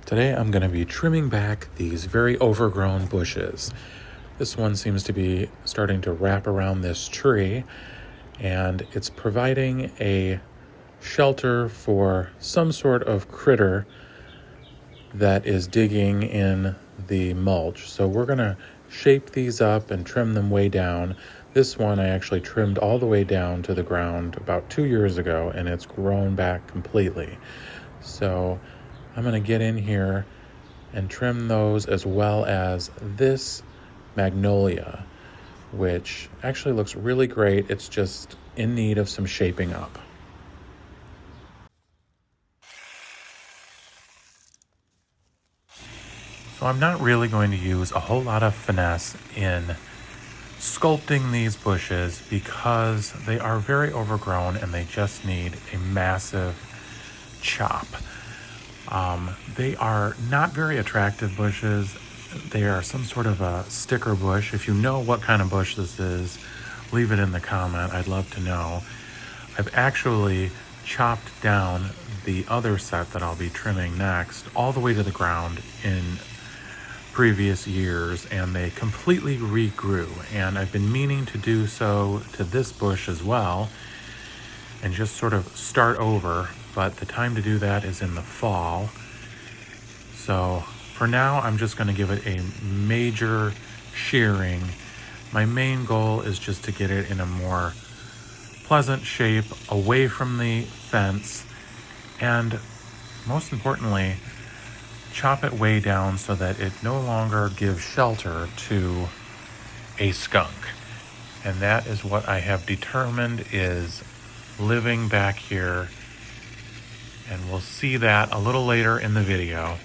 Today I'm going to be trimming back these very overgrown bushes. This one seems to be starting to wrap around this tree, and it's providing a shelter for some sort of critter that is digging in the mulch. So we're going to shape these up and trim them way down. This one I actually trimmed all the way down to the ground about 2 years ago, and it's grown back completely. So I'm going to get in here and trim those, as well as this magnolia, which actually looks really great. It's just in need of some shaping up. So I'm not really going to use a whole lot of finesse in sculpting these bushes because they are very overgrown and they just need a massive chop. They are not very attractive bushes. They are some sort of a sticker bush. If you know what kind of bush this is, leave it in the comment. I'd love to know. I've actually chopped down the other set that I'll be trimming next all the way to the ground in previous years, and they completely regrew. And I've been meaning to do so to this bush as well and just sort of start over, but the time to do that is in the fall. So for now, I'm just going to give it a major shearing. My main goal is just to get it in a more pleasant shape away from the fence, and most importantly, chop it way down so that it no longer gives shelter to a skunk. And that is what I have determined is living back here, and we'll see that a little later in the video.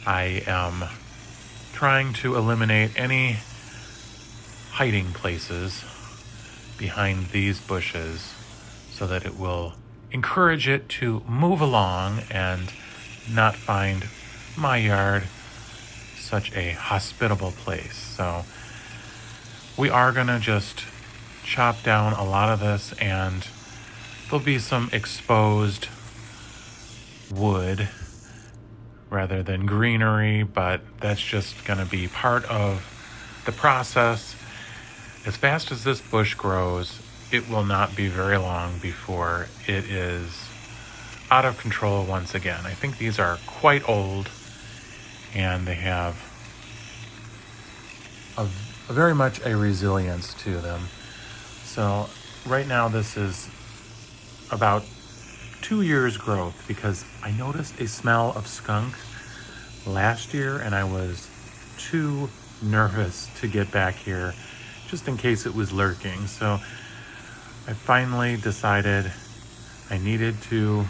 I am trying to eliminate any hiding places behind these bushes so that it will encourage it to move along and not find my yard such a hospitable place. So we are gonna just chop down a lot of this, and there'll be some exposed wood rather than greenery, but that's just gonna be part of the process. As fast as this bush grows, it will not be very long before it is out of control once again. I think these are quite old, and they have a very much a resilience to them. So right now this is about 2 years growth, because I noticed a smell of skunk last year and I was too nervous to get back here just in case it was lurking. So I finally decided I needed to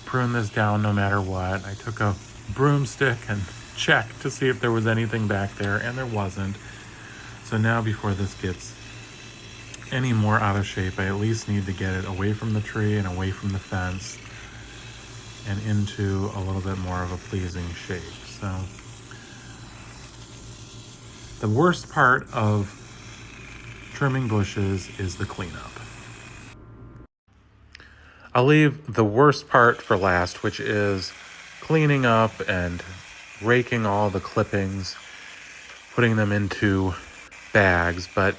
prune this down no matter what. I took a broomstick and checked to see if there was anything back there, and there wasn't. So now, before this gets any more out of shape, I at least need to get it away from the tree and away from the fence and into a little bit more of a pleasing shape. So the worst part of trimming bushes is the cleanup. I'll leave the worst part for last, which is cleaning up and raking all the clippings, putting them into bags, but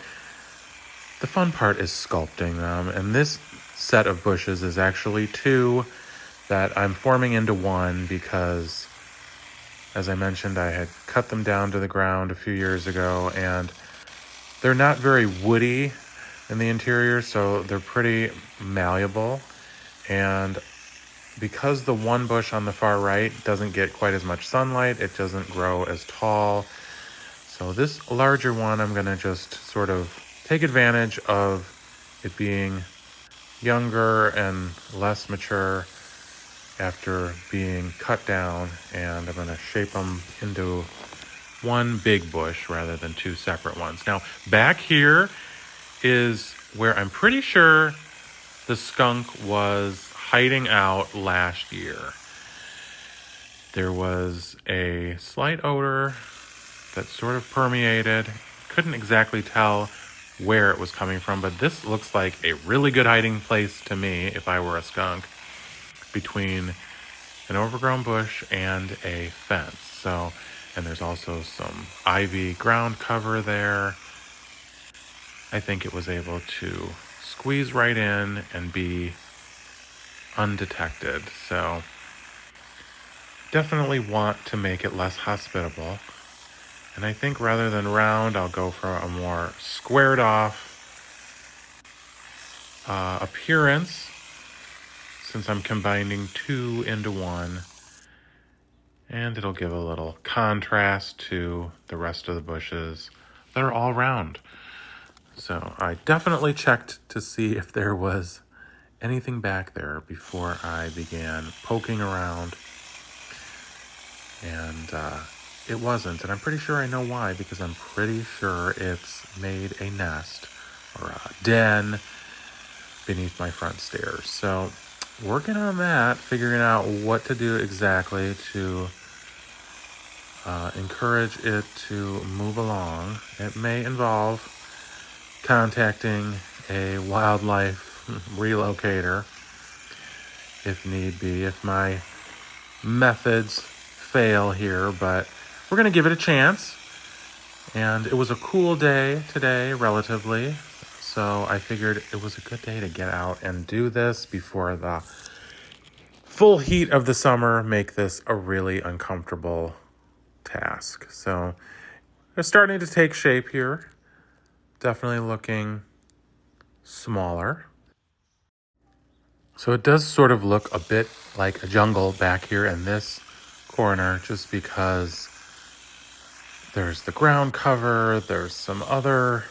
the fun part is sculpting them. And this set of bushes is actually two that I'm forming into one because, as I mentioned, I had cut them down to the ground a few years ago, and they're not very woody in the interior, so they're pretty malleable. And because the one bush on the far right doesn't get quite as much sunlight, it doesn't grow as tall. So this larger one, I'm gonna just sort of take advantage of it being younger and less mature after being cut down, and I'm gonna shape them into one big bush rather than two separate ones. Now, back here is where I'm pretty sure the skunk was hiding out last year. There was a slight odor that sort of permeated. Couldn't exactly tell where it was coming from, but this looks like a really good hiding place to me if I were a skunk, between an overgrown bush and a fence. So, and there's also some ivy ground cover there. I think it was able to squeeze right in and be undetected. So definitely want to make it less hospitable. And I think rather than round, I'll go for a more squared off appearance, since I'm combining two into one. And it'll give a little contrast to the rest of the bushes that are all round. So I definitely checked to see if there was anything back there before I began poking around. And it wasn't. And I'm pretty sure I know why, because I'm pretty sure it's made a nest or a den beneath my front stairs. So working on that, figuring out what to do exactly to encourage it to move along. It may involve contacting a wildlife relocator if need be, if my methods fail here, but we're going to give it a chance. And it was a cool day today, relatively, so I figured it was a good day to get out and do this before the full heat of the summer make this a really uncomfortable task. So they're starting to take shape here. Definitely looking smaller. So it does sort of look a bit like a jungle back here in this corner, just because there's the ground cover, there's some other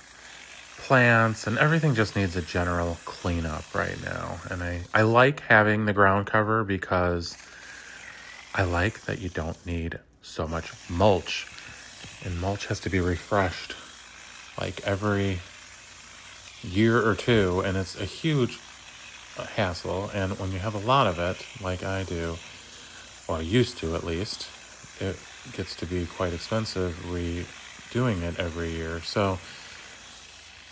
plants, and everything just needs a general cleanup right now. And I like having the ground cover because I like that you don't need so much mulch. And mulch has to be refreshed like every year or two, and it's a huge hassle. And when you have a lot of it, like I do, or used to at least, it gets to be quite expensive redoing it every year. So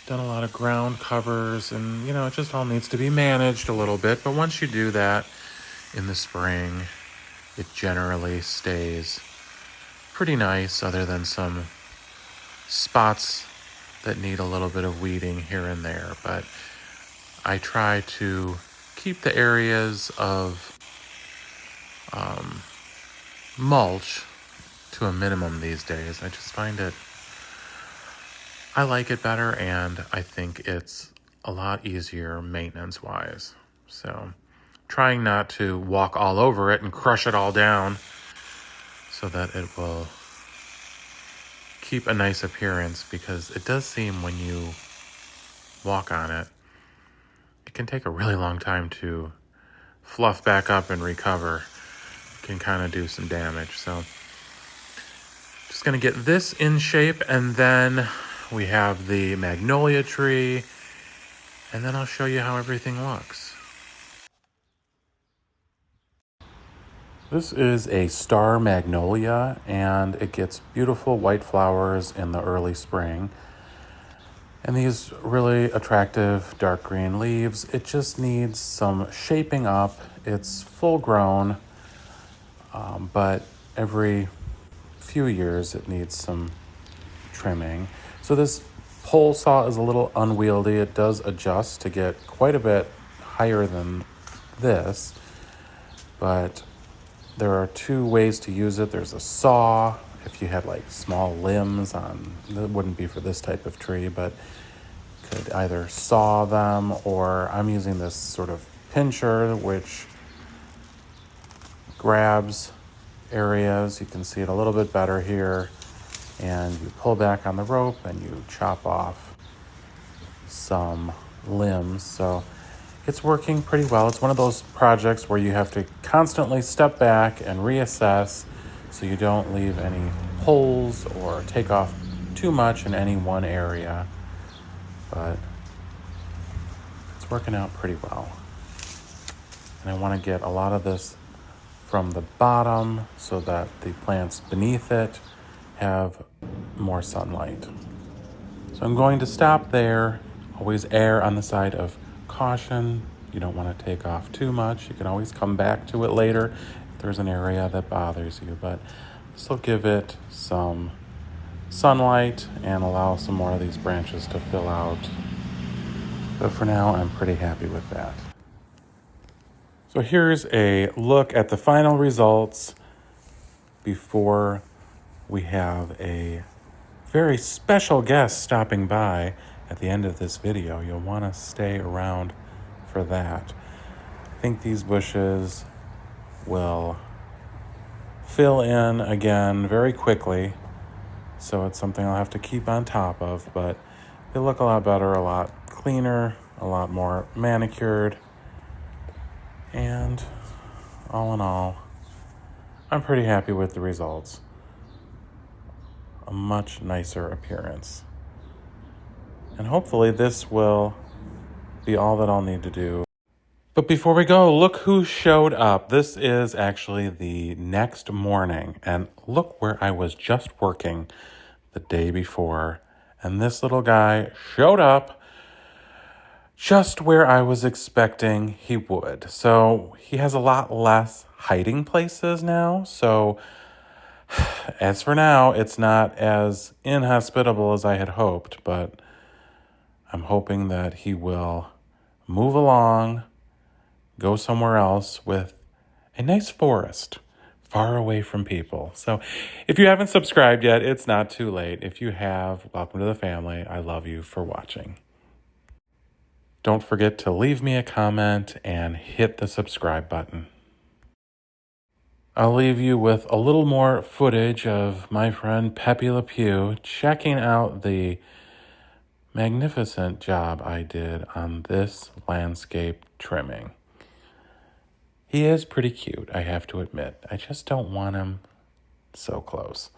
done a lot of ground covers, and it just all needs to be managed a little bit. But once you do that in the spring, it generally stays pretty nice, other than some spots that need a little bit of weeding here and there. But I try to keep the areas of mulch to a minimum these days. I just find I like it better, and I think it's a lot easier maintenance wise. So trying not to walk all over it and crush it all down, so that it will keep a nice appearance, because it does seem when you walk on it, it can take a really long time to fluff back up and recover. It can kind of do some damage. So just going to get this in shape, and then we have the magnolia tree, and then I'll show you how everything looks. This is a Star Magnolia, and it gets beautiful white flowers in the early spring. And these really attractive dark green leaves. It just needs some shaping up. It's full grown, but every few years it needs some trimming. So this pole saw is a little unwieldy. It does adjust to get quite a bit higher than this, but there are two ways to use it. There's a saw, if you had like small limbs on, that wouldn't be for this type of tree, but could either saw them, or I'm using this sort of pincher, which grabs areas. You can see it a little bit better here, and you pull back on the rope and you chop off some limbs. So it's working pretty well. It's one of those projects where you have to constantly step back and reassess, so you don't leave any holes or take off too much in any one area. But it's working out pretty well. And I want to get a lot of this from the bottom so that the plants beneath it have more sunlight. So I'm going to stop there. Always err on the side of caution. You don't want to take off too much. You can always come back to it later if there's an area that bothers you, but this will give it some sunlight and allow some more of these branches to fill out. But for now, I'm pretty happy with that. So here's a look at the final results before we have a very special guest stopping by at the end of this video. You'll want to stay around for that. I think these bushes will fill in again very quickly, so it's something I'll have to keep on top of, but they look a lot better, a lot cleaner, a lot more manicured, and all in all, I'm pretty happy with the results. A much nicer appearance. And hopefully this will be all that I'll need to do. But before we go, look who showed up. This is actually the next morning, and look where I was just working the day before, and this little guy showed up just where I was expecting he would. So he has a lot less hiding places now. So as for now, it's not as inhospitable as I had hoped, but I'm hoping that he will move along, go somewhere else with a nice forest far away from people. So if you haven't subscribed yet, it's not too late. If you have, welcome to the family. I love you for watching. Don't forget to leave me a comment and hit the subscribe button. I'll leave you with a little more footage of my friend Pepe Le Pew checking out the magnificent job I did on this landscape trimming. He is pretty cute, I have to admit. I just don't want him so close.